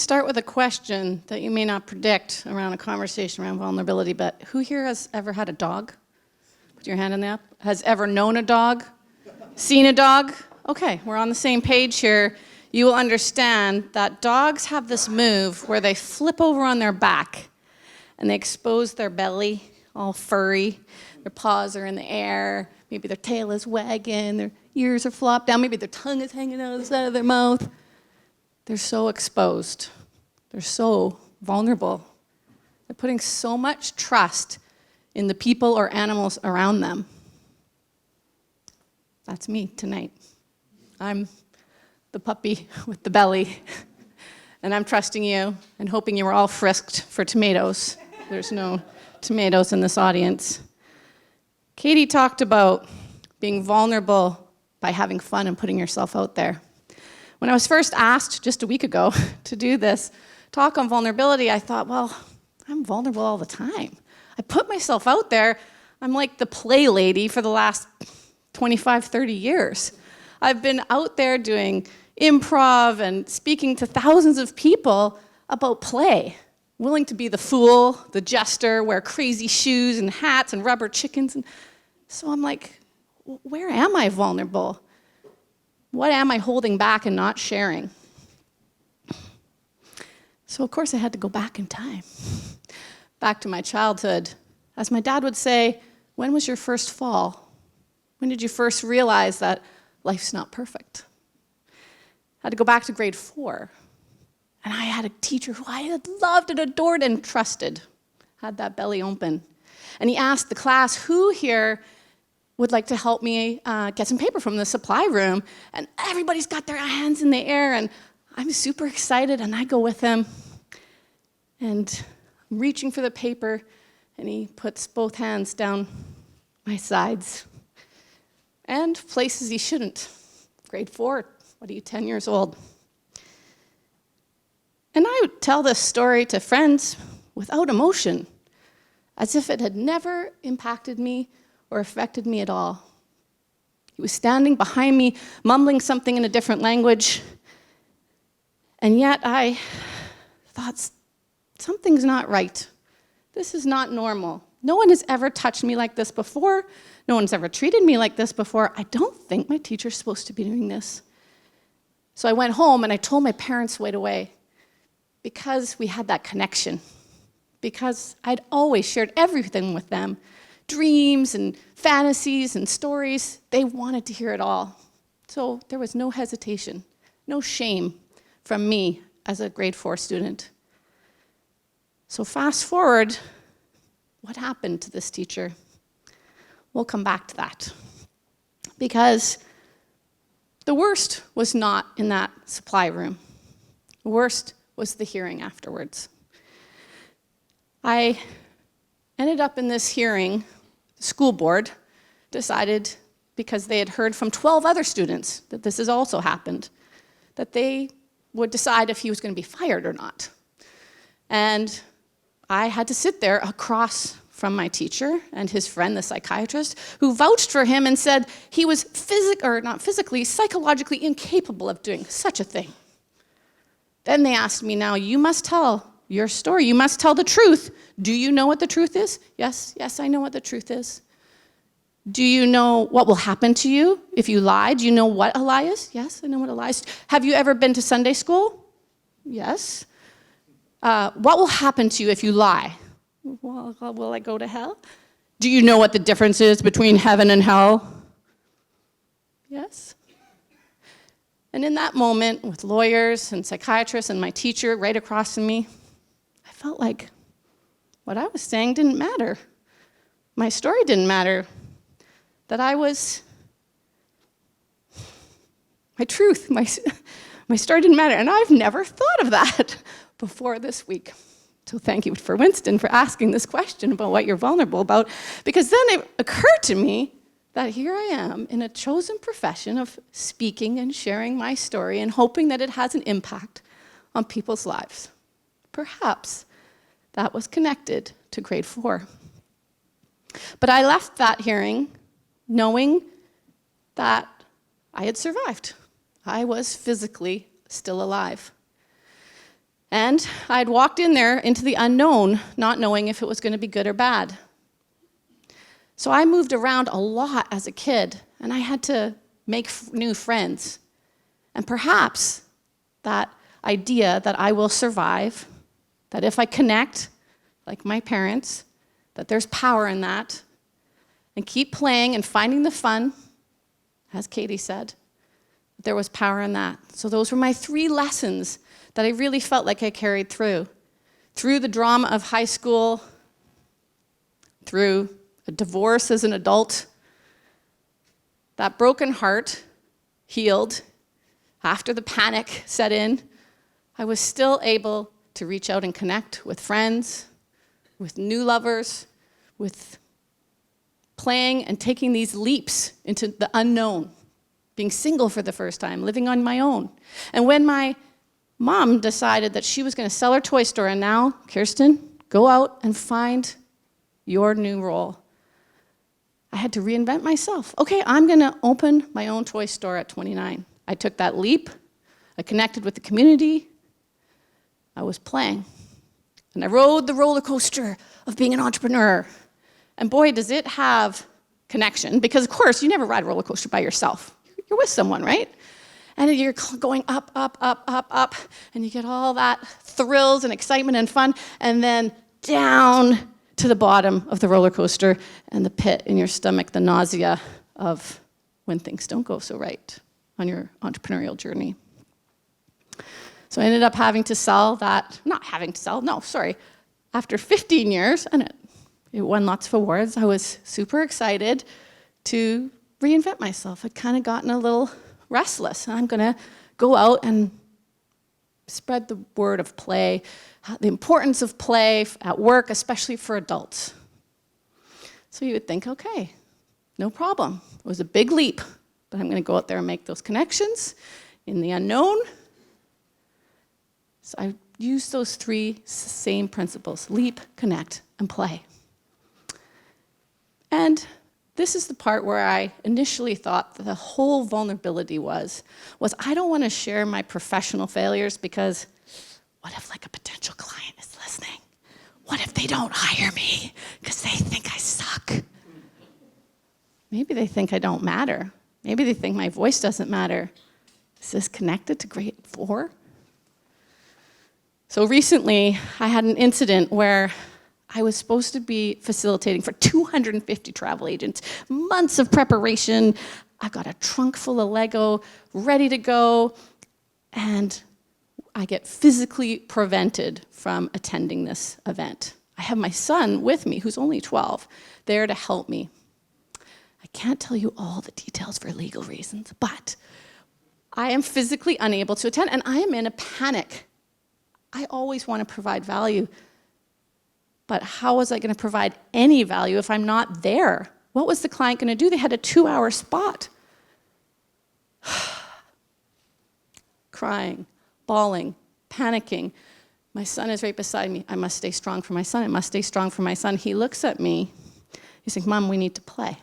start with a question that you may not predict around a conversation around vulnerability, but who here has ever had a dog? Put your hand in the up. Has ever known a dog? Seen a dog? Okay, we're on the same page here. You will understand that dogs have this move where they flip over on their back and they expose their belly, all furry. Their paws are in the air. Maybe their tail is wagging. Their ears are flopped down. Maybe their tongue is hanging out of the side of their mouth. They're so exposed. They're so vulnerable. They're putting so much trust in the people or animals around them. That's me tonight. I'm the puppy with the belly, and I'm trusting you and hoping you were all frisked for tomatoes. There's no tomatoes in this audience. Katie talked about being vulnerable by having fun and putting yourself out there. When I was first asked just a week ago to do this talk on vulnerability, I thought, well, I'm vulnerable all the time. I put myself out there. I'm like the play lady for the last 25, 30 years. I've been out there doing improv and speaking to thousands of people about play, willing to be the fool, the jester, wear crazy shoes and hats and rubber chickens. And so I'm like, where am I vulnerable? What am I holding back and not sharing? So of course I had to go back in time, back to my childhood. As my dad would say, when was your first fall? When did you first realize that life's not perfect? I had to go back to grade 4. And I had a teacher who I had loved and adored and trusted, had that belly open. And he asked the class, who here would like to help me get some paper from the supply room? And everybody's got their hands in the air, and I'm super excited, and I go with him. And I'm reaching for the paper, and he puts both hands down my sides. And places he shouldn't. Grade 4, what are you, 10 years old? And I would tell this story to friends without emotion, as if it had never impacted me or affected me at all. He was standing behind me, mumbling something in a different language, and yet I thought, something's not right. This is not normal. No one has ever touched me like this before. No one's ever treated me like this before. I don't think my teacher's supposed to be doing this. So I went home and I told my parents right away, because we had that connection, because I'd always shared everything with them, dreams and fantasies and stories. They wanted to hear it all. So there was no hesitation, no shame from me as a grade 4 student. So fast forward, what happened to this teacher? We'll come back to that. Because the worst was not in that supply room. The worst was the hearing afterwards. I ended up in this hearing. The school board decided, because they had heard from 12 other students that this has also happened, that they would decide if he was going to be fired or not. And I had to sit there across from my teacher and his friend, the psychiatrist, who vouched for him and said he was psychologically incapable of doing such a thing. Then they asked me, now you must tell your story. You must tell the truth. Do you know what the truth is? Yes, I know what the truth is. Do you know what will happen to you if you lie? Do you know what a lie is? Yes, I know what a lie is. Have you ever been to Sunday school? Yes. What will happen to you if you lie? Well, will I go to hell? Do you know what the difference is between heaven and hell? Yes. And in that moment, with lawyers and psychiatrists and my teacher right across from me, I felt like what I was saying didn't matter. My story didn't matter. That I was, my truth, my story didn't matter. And I've never thought of that before this week. So thank you for Winston for asking this question about what you're vulnerable about, because then it occurred to me that here I am in a chosen profession of speaking and sharing my story and hoping that it has an impact on people's lives. Perhaps that was connected to grade 4. But I left that hearing knowing that I had survived. I was physically still alive. And I'd walked in there into the unknown, not knowing if it was going to be good or bad. So I moved around a lot as a kid, and I had to make new friends. And perhaps that idea that I will survive, that if I connect, like my parents, that there's power in that, and keep playing and finding the fun, as Katie said, there was power in that. So those were my 3 lessons that I really felt like I carried through the drama of high school, through a divorce as an adult. That broken heart healed. After the panic set in, I was still able to reach out and connect with friends, with new lovers, with playing and taking these leaps into the unknown, being single for the first time, living on my own. And when my mom decided that she was going to sell her toy store, and now, Kirsten, go out and find your new role, I had to reinvent myself. Okay, I'm going to open my own toy store at 29. I took that leap. I connected with the community. I was playing. And I rode the roller coaster of being an entrepreneur. And boy, does it have connection. Because, of course, you never ride a roller coaster by yourself. You're with someone, right? And you're going up, up, up, up, up. And you get all that thrills and excitement and fun. And then down to the bottom of the roller coaster and the pit in your stomach, the nausea of when things don't go so right on your entrepreneurial journey. So I ended up having to sell that, after 15 years, and it won lots of awards. I was super excited to reinvent myself. I'd kind of gotten a little restless. I'm going to go out and spread the word of play, the importance of play at work, especially for adults. So you would think, okay, no problem. It was a big leap, but I'm going to go out there and make those connections in the unknown. So I used those 3 same principles: leap, connect, and play. And this is the part where I initially thought that the whole vulnerability was I don't want to share my professional failures, because what if like a potential client is listening? What if they don't hire me because they think I suck? Maybe they think I don't matter. Maybe they think my voice doesn't matter. Is this connected to grade 4? So recently, I had an incident where I was supposed to be facilitating for 250 travel agents, months of preparation. I got a trunk full of Lego, ready to go, and I get physically prevented from attending this event. I have my son with me, who's only 12, there to help me. I can't tell you all the details for legal reasons, but I am physically unable to attend, and I am in a panic. I always want to provide value, but how was I going to provide any value if I'm not there? What was the client going to do? They had a 2-hour spot. Crying, bawling, panicking. My son is right beside me. I must stay strong for my son. I must stay strong for my son. He looks at me. He's like, Mom, we need to play.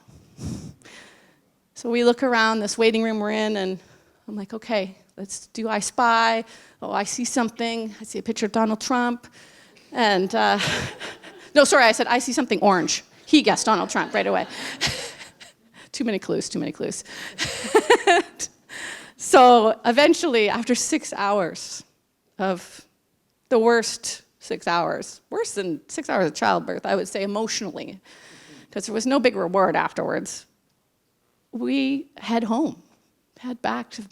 So we look around this waiting room we're in, and I'm like, okay, let's do I Spy. Oh, I see something. I see a picture of Donald Trump. And, no, sorry, I said, I see something orange. He guessed Donald Trump right away. Too many clues. So eventually, after 6 hours of the worst 6 hours, worse than 6 hours of childbirth, I would say emotionally, because there was no big reward afterwards, we head back to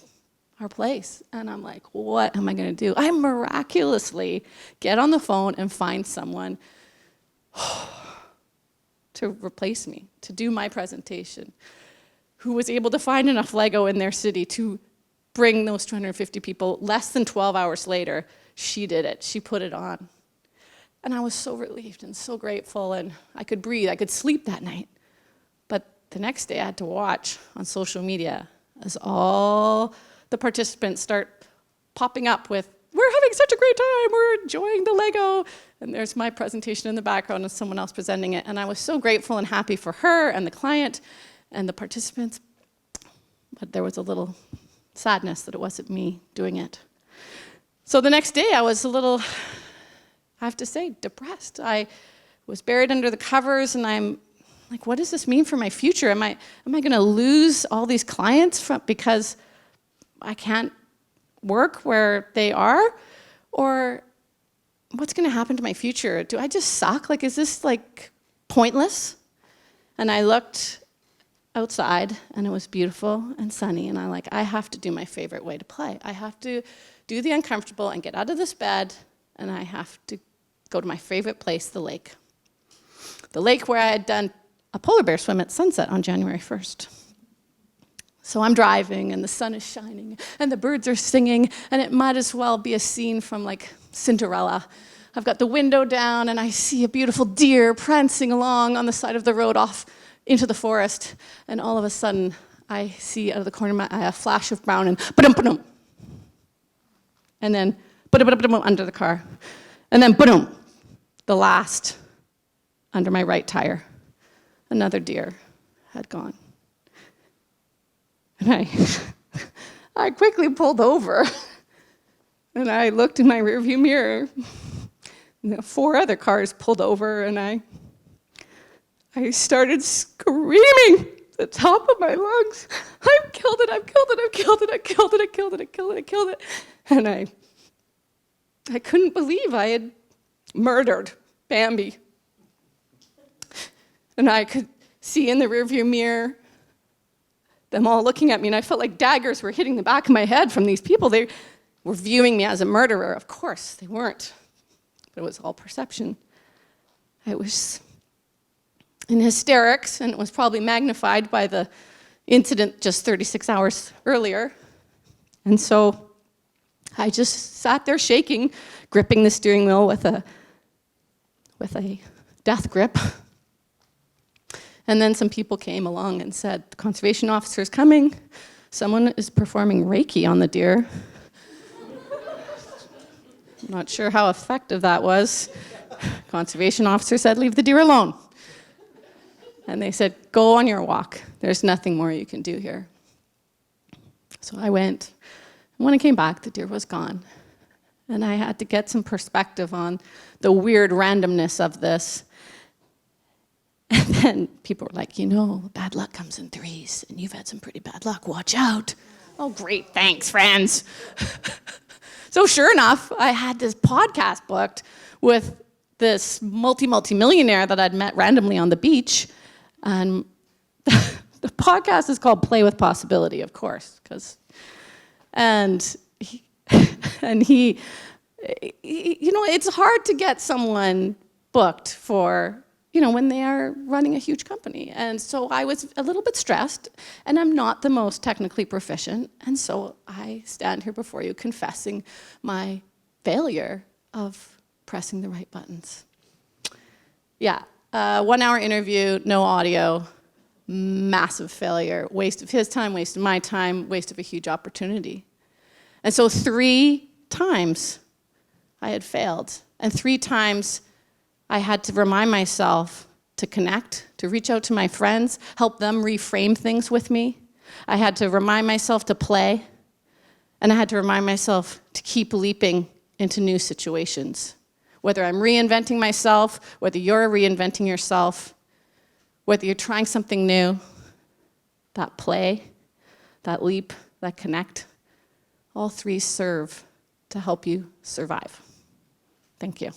our place. And I'm like, what am I going to do? I miraculously get on the phone and find someone to replace me, to do my presentation, who was able to find enough Lego in their city to bring those 250 people. Less than 12 hours later, she did it. She put it on. And I was so relieved and so grateful, and I could breathe. I could sleep that night. But the next day, I had to watch on social media as all the participants start popping up with, we're having such a great time, we're enjoying the Lego. And there's my presentation in the background and someone else presenting it. And I was so grateful and happy for her and the client and the participants. But there was a little sadness that it wasn't me doing it. So the next day I was a little, I have to say, depressed. I was buried under the covers, and I'm like, what does this mean for my future? Am I going to lose all these clients because I can't work where they are? Or what's going to happen to my future? Do I just suck? Like, is this like pointless? And I looked outside, and it was beautiful and sunny, and I have to do my favorite way to play. I have to do the uncomfortable and get out of this bed, and I have to go to my favorite place, the lake. The lake where I had done a polar bear swim at sunset on January 1st. So I'm driving, and the sun is shining, and the birds are singing, and it might as well be a scene from like Cinderella. I've got the window down, and I see a beautiful deer prancing along on the side of the road off into the forest, and all of a sudden, I see out of the corner of my eye a flash of brown, and ba-dum, and then ba-dum under the car, and then ba-dum, the last under my right tire. Another deer had gone. And I quickly pulled over, and I looked in my rearview mirror, and 4 other cars pulled over, and I started screaming at the top of my lungs, I've killed it, I've killed it, I've killed it, I've killed it, I've killed it, I've killed it, I've killed it. And I couldn't believe I had murdered Bambi. And I could see in the rearview mirror them all looking at me, and I felt like daggers were hitting the back of my head from these people. They were viewing me as a murderer. Of course, they weren't. But it was all perception. I was in hysterics, and it was probably magnified by the incident just 36 hours earlier. And so I just sat there shaking, gripping the steering wheel with a death grip. And then some people came along and said, the conservation officer is coming. Someone is performing Reiki on the deer. I'm not sure how effective that was. Conservation officer said, leave the deer alone. And they said, go on your walk. There's nothing more you can do here. So I went. And when I came back, the deer was gone. And I had to get some perspective on the weird randomness of this. And then people were like, bad luck comes in threes, and you've had some pretty bad luck. Watch out. Oh, great. Thanks, friends. So sure enough, I had this podcast booked with this multi-millionaire that I'd met randomly on the beach. And the podcast is called Play with Possibility, of course. And he, it's hard to get someone booked for when they are running a huge company. And so I was a little bit stressed, and I'm not the most technically proficient, and so I stand here before you confessing my failure of pressing the right buttons. Yeah, 1 hour interview, no audio, massive failure, waste of his time, waste of my time, waste of a huge opportunity. And so 3 times I had failed, and 3 times I had to remind myself to connect, to reach out to my friends, help them reframe things with me. I had to remind myself to play, and I had to remind myself to keep leaping into new situations. Whether I'm reinventing myself, whether you're reinventing yourself, whether you're trying something new, that play, that leap, that connect, all 3 serve to help you survive. Thank you.